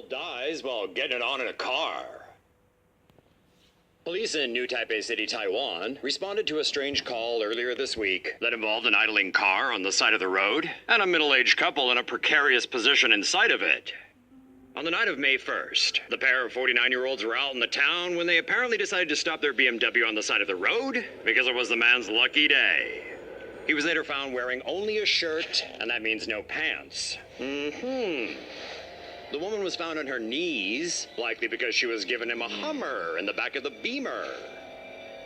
9-year-old dies while getting it on in a car. Police in New Taipei City, Taiwan, responded to a strange call earlier this week that involved an idling car on the side of the road and a middle-aged couple in a precarious position inside of it. On the night of May 1st, the pair of 49-year-olds were out in the town when they apparently decided to stop their BMW on the side of the road because it was the man's lucky day. He was later found wearing only a shirt, and that means no pants. The woman was found on her knees, likely because she was giving him a Hummer in the back of the Beamer.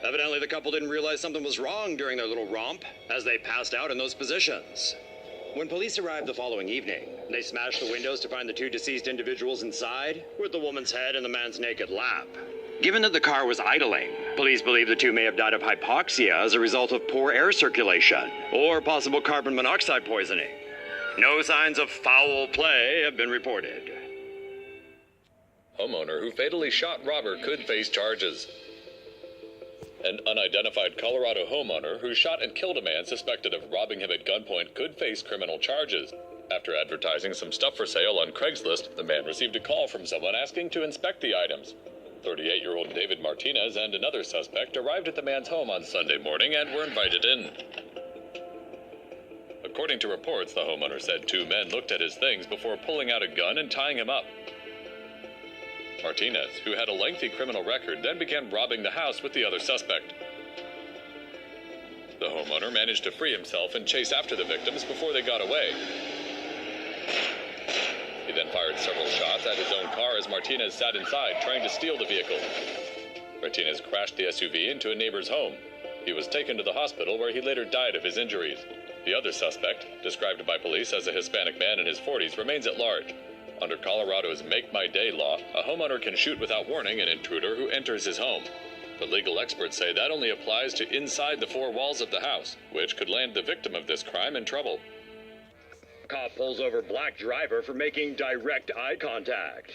Evidently, the couple didn't realize something was wrong during their little romp as they passed out in those positions. When police arrived the following evening, they smashed the windows to find the two deceased individuals inside, with the woman's head in the man's naked lap. Given that the car was idling, police believe the two may have died of hypoxia as a result of poor air circulation or possible carbon monoxide poisoning. No signs of foul play have been reported. Homeowner who fatally shot robber could face charges. An unidentified Colorado homeowner who shot and killed a man suspected of robbing him at gunpoint could face criminal charges. After advertising some stuff for sale on Craigslist, the man received a call from someone asking to inspect the items. 38-year-old David Martinez and another suspect arrived at the man's home on Sunday morning and were invited in. According to reports, the homeowner said two men looked at his things before pulling out a gun and tying him up. Martinez, who had a lengthy criminal record, then began robbing the house with the other suspect. The homeowner managed to free himself and chase after the victims before they got away. He then fired several shots at his own car as Martinez sat inside, trying to steal the vehicle. Martinez crashed the SUV into a neighbor's home. He was taken to the hospital where he later died of his injuries. The other suspect, described by police as a Hispanic man in his 40s, remains at large. Under Colorado's Make My Day law, a homeowner can shoot without warning an intruder who enters his home. But legal experts say that only applies to inside the four walls of the house, which could land the victim of this crime in trouble. Cop pulls over black driver for making direct eye contact.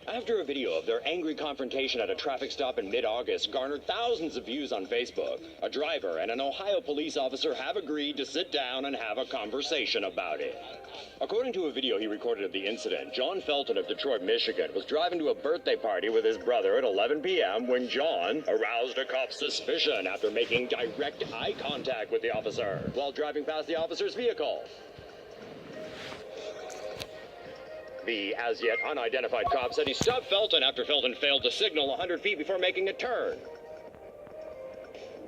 After a video of their angry confrontation at a traffic stop in mid-August garnered thousands of views on Facebook, a driver and an Ohio police officer have agreed to sit down and have a conversation about it. According to a video he recorded of the incident, John Felton of Detroit, Michigan, was driving to a birthday party with his brother at 11 p.m. when John aroused a cop's suspicion after making direct eye contact with the officer while driving past the officer's vehicle. The as-yet unidentified cop said he stopped Felton after Felton failed to signal 100 feet before making a turn.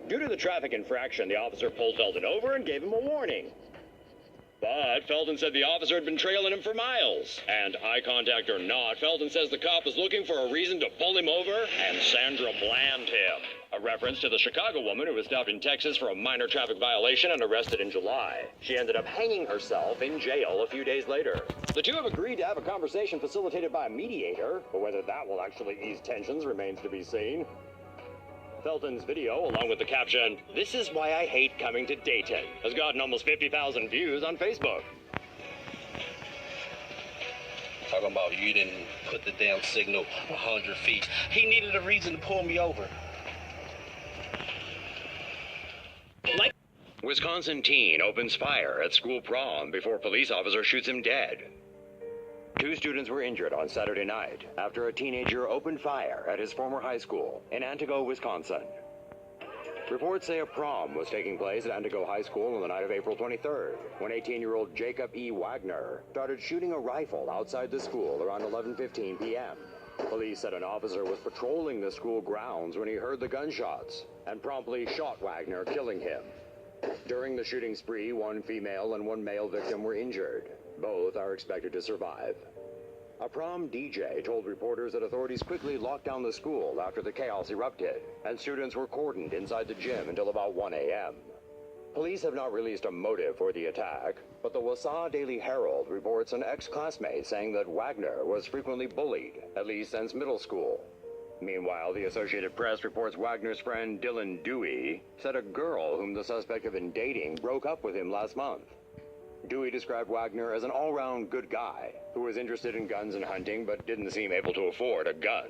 Due to the traffic infraction, the officer pulled Felton over and gave him a warning. But Felton said the officer had been trailing him for miles. And eye contact or not, Felton says the cop was looking for a reason to pull him over and Sandra Bland him. A reference to the Chicago woman who was stopped in Texas for a minor traffic violation and arrested in July. She ended up hanging herself in jail a few days later. The two have agreed to have a conversation facilitated by a mediator, but whether that will actually ease tensions remains to be seen. Felton's video, along with the caption, "This is why I hate coming to Dayton," has gotten almost 50,000 views on Facebook. Talking about you didn't put the damn signal 100 feet. He needed a reason to pull me over. Wisconsin teen opens fire at school prom before police officer shoots him dead. Two students were injured on Saturday night after a teenager opened fire at his former high school in Antigo, Wisconsin. Reports say a prom was taking place at Antigo High School on the night of April 23rd, when 18-year-old Jacob E. Wagner started shooting a rifle outside the school around 11:15 p.m. Police said an officer was patrolling the school grounds when he heard the gunshots and promptly shot Wagner, killing him. During the shooting spree, one female and one male victim were injured. Both are expected to survive. A prom DJ told reporters that authorities quickly locked down the school after the chaos erupted, and students were cordoned inside the gym until about 1 a.m. Police have not released a motive for the attack, but the Wausau Daily Herald reports an ex-classmate saying that Wagner was frequently bullied, at least since middle school. Meanwhile, the Associated Press reports Wagner's friend Dylan Dewey said a girl whom the suspect had been dating broke up with him last month. Dewey described Wagner as an all-round good guy who was interested in guns and hunting but didn't seem able to afford a gun.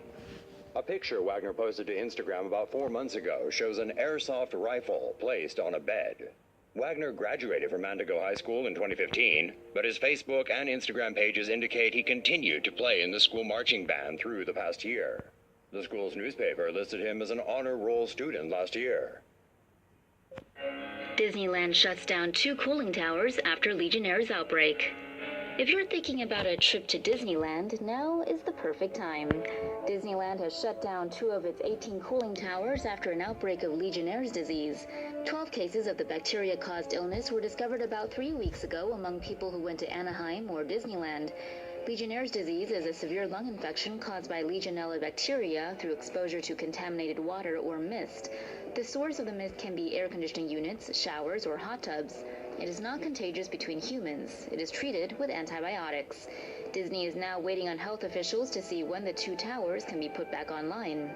A picture Wagner posted to Instagram about 4 months ago shows an airsoft rifle placed on a bed. Wagner graduated from Antigo High School in 2015, but his Facebook and Instagram pages indicate he continued to play in the school marching band through the past year. The school's newspaper listed him as an honor roll student last year. Disneyland shuts down 2 cooling towers after Legionnaire's outbreak. If you're thinking about a trip to Disneyland, now is the perfect time. Disneyland has shut down 2 of its 18 cooling towers after an outbreak of Legionnaire's disease. 12 cases of the bacteria-caused illness were discovered about 3 weeks ago among people who went to Anaheim or Disneyland. Legionnaire's disease is a severe lung infection caused by Legionella bacteria through exposure to contaminated water or mist. The source of the mist can be air conditioning units, showers, or hot tubs. It is not contagious between humans. It is treated with antibiotics. Disney is now waiting on health officials to see when the 2 towers can be put back online.